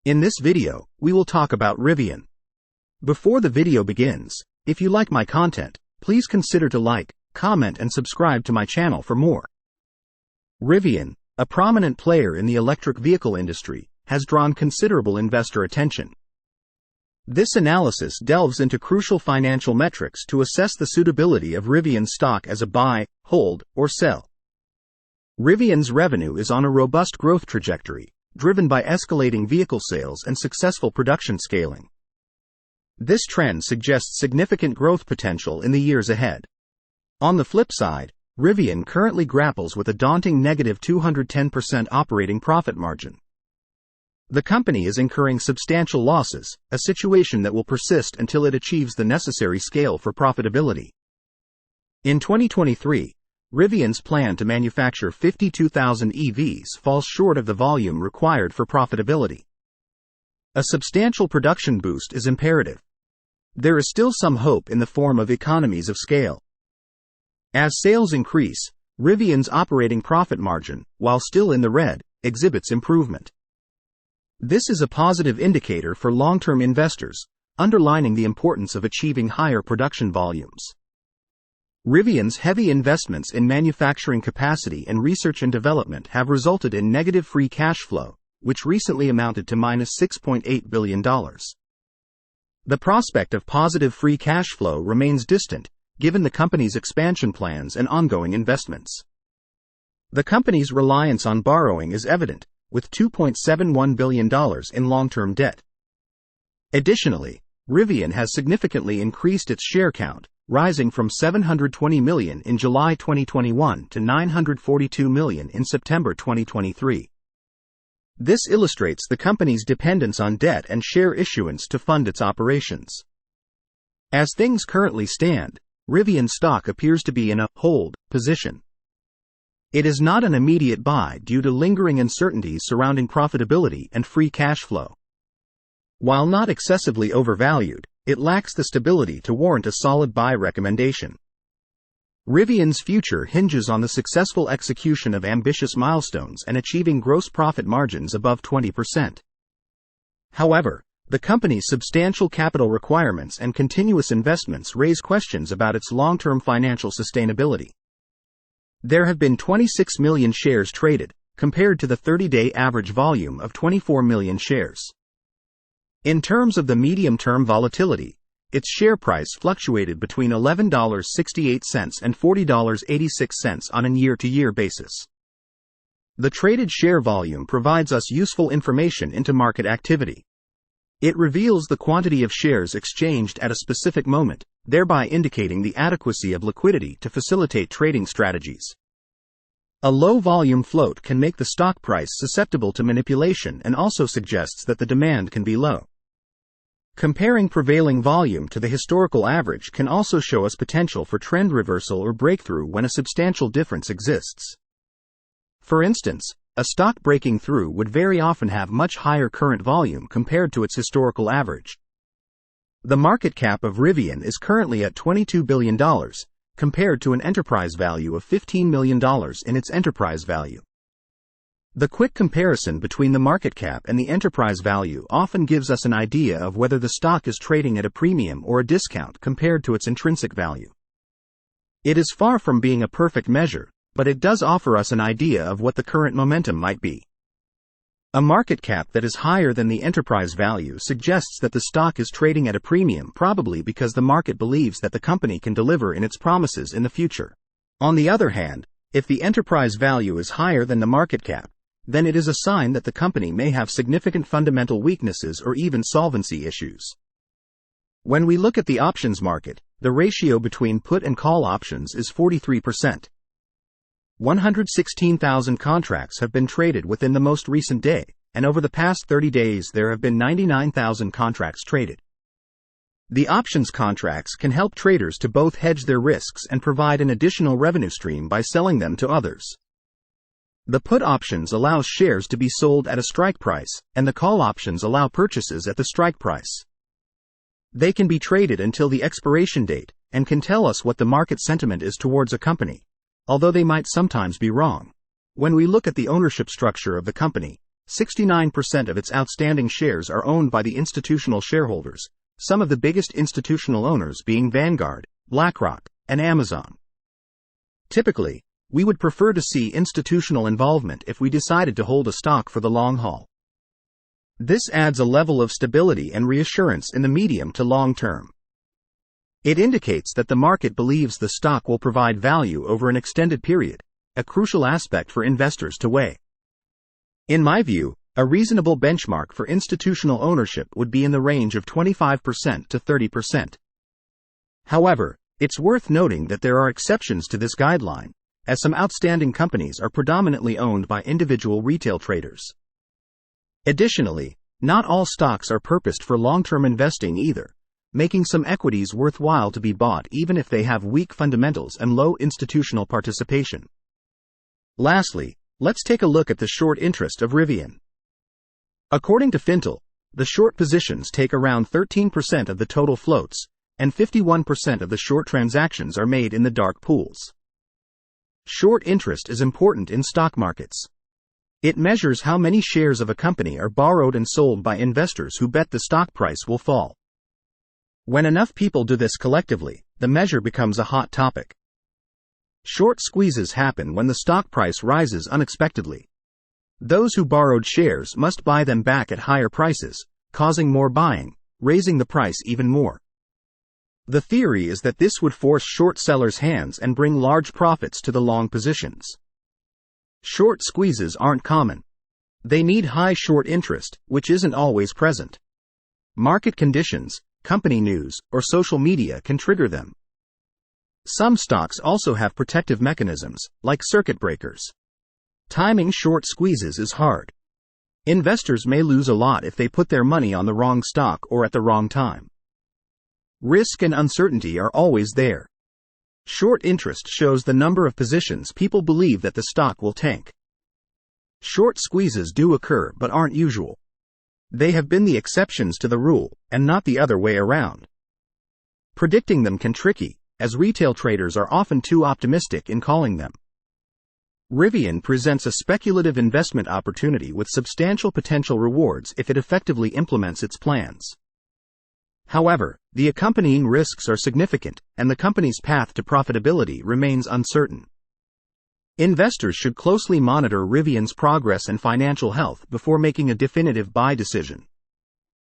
In this video, we will talk about Rivian. Before the video begins, if you like my content, please consider to like, comment and subscribe to my channel for more. Rivian, a prominent player in the electric vehicle industry, has drawn considerable investor attention. This analysis delves into crucial financial metrics to assess the suitability of Rivian stock as a buy, hold, or sell. Rivian's revenue is on a robust growth trajectory, driven by escalating vehicle sales and successful production scaling. This trend suggests significant growth potential in the years ahead. On the flip side, Rivian currently grapples with a daunting negative 210% operating profit margin. The company is incurring substantial losses, a situation that will persist until it achieves the necessary scale for profitability. In 2023, Rivian's plan to manufacture 52,000 EVs falls short of the volume required for profitability. A substantial production boost is imperative. There is still some hope in the form of economies of scale. As sales increase, Rivian's operating profit margin, while still in the red, exhibits improvement. This is a positive indicator for long-term investors, underlining the importance of achieving higher production volumes. Rivian's heavy investments in manufacturing capacity and research and development have resulted in negative free cash flow, which recently amounted to -$6.8 billion. The prospect of positive free cash flow remains distant, given the company's expansion plans and ongoing investments. The company's reliance on borrowing is evident, with $2.71 billion in long-term debt. Additionally, Rivian has significantly increased its share count, rising from 720 million in July 2021 to 942 million in September 2023. This illustrates the company's dependence on debt and share issuance to fund its operations. As things currently stand, Rivian stock appears to be in a hold position. It is not an immediate buy due to lingering uncertainties surrounding profitability and free cash flow. While not excessively overvalued, it lacks the stability to warrant a solid buy recommendation. Rivian's future hinges on the successful execution of ambitious milestones and achieving gross profit margins above 20%. However, the company's substantial capital requirements and continuous investments raise questions about its long-term financial sustainability. There have been 26 million shares traded, compared to the 30-day average volume of 24 million shares. In terms of the medium-term volatility, its share price fluctuated between $11.68 and $40.86 on a year-to-year basis. The traded share volume provides us useful information into market activity. It reveals the quantity of shares exchanged at a specific moment, thereby indicating the adequacy of liquidity to facilitate trading strategies. A low-volume float can make the stock price susceptible to manipulation and also suggests that the demand can be low. Comparing prevailing volume to the historical average can also show us potential for trend reversal or breakthrough when a substantial difference exists. For instance, a stock breaking through would very often have much higher current volume compared to its historical average. The market cap of Rivian is currently at $22 billion, compared to an enterprise value of $15 million in its enterprise value. The quick comparison between the market cap and the enterprise value often gives us an idea of whether the stock is trading at a premium or a discount compared to its intrinsic value. It is far from being a perfect measure, but it does offer us an idea of what the current momentum might be. A market cap that is higher than the enterprise value suggests that the stock is trading at a premium, probably because the market believes that the company can deliver in its promises in the future. On the other hand, if the enterprise value is higher than the market cap, then it is a sign that the company may have significant fundamental weaknesses or even solvency issues. When we look at the options market, the ratio between put and call options is 43%. 116,000 contracts have been traded within the most recent day, and over the past 30 days there have been 99,000 contracts traded. The options contracts can help traders to both hedge their risks and provide an additional revenue stream by selling them to others. The put options allows shares to be sold at a strike price, and the call options allow purchases at the strike price. They can be traded until the expiration date, and can tell us what the market sentiment is towards a company, although they might sometimes be wrong. When we look at the ownership structure of the company, 69% of its outstanding shares are owned by the institutional shareholders, some of the biggest institutional owners being Vanguard, BlackRock, and Amazon. Typically, we would prefer to see institutional involvement if we decided to hold a stock for the long haul. This adds a level of stability and reassurance in the medium to long term. It indicates that the market believes the stock will provide value over an extended period, a crucial aspect for investors to weigh. In my view, a reasonable benchmark for institutional ownership would be in the range of 25% to 30%. However, it's worth noting that there are exceptions to this guideline, as some outstanding companies are predominantly owned by individual retail traders. Additionally, not all stocks are purposed for long-term investing either, making some equities worthwhile to be bought even if they have weak fundamentals and low institutional participation. Lastly, let's take a look at the short interest of Rivian. According to Fintel, the short positions take around 13% of the total floats, and 51% of the short transactions are made in the dark pools. Short interest is important in stock markets. It measures how many shares of a company are borrowed and sold by investors who bet the stock price will fall. When enough people do this collectively, the measure becomes a hot topic. Short squeezes happen when the stock price rises unexpectedly. Those who borrowed shares must buy them back at higher prices, causing more buying, raising the price even more. The theory is that this would force short sellers' hands and bring large profits to the long positions. Short squeezes aren't common. They need high short interest, which isn't always present. Market conditions, company news, or social media can trigger them. Some stocks also have protective mechanisms, like circuit breakers. Timing short squeezes is hard. Investors may lose a lot if they put their money on the wrong stock or at the wrong time. Risk and uncertainty are always there. Short interest shows the number of positions people believe that the stock will tank. Short squeezes do occur but aren't usual. They have been the exceptions to the rule, and not the other way around. Predicting them can be tricky, as retail traders are often too optimistic in calling them. Rivian presents a speculative investment opportunity with substantial potential rewards if it effectively implements its plans. However, the accompanying risks are significant, and the company's path to profitability remains uncertain. Investors should closely monitor Rivian's progress and financial health before making a definitive buy decision.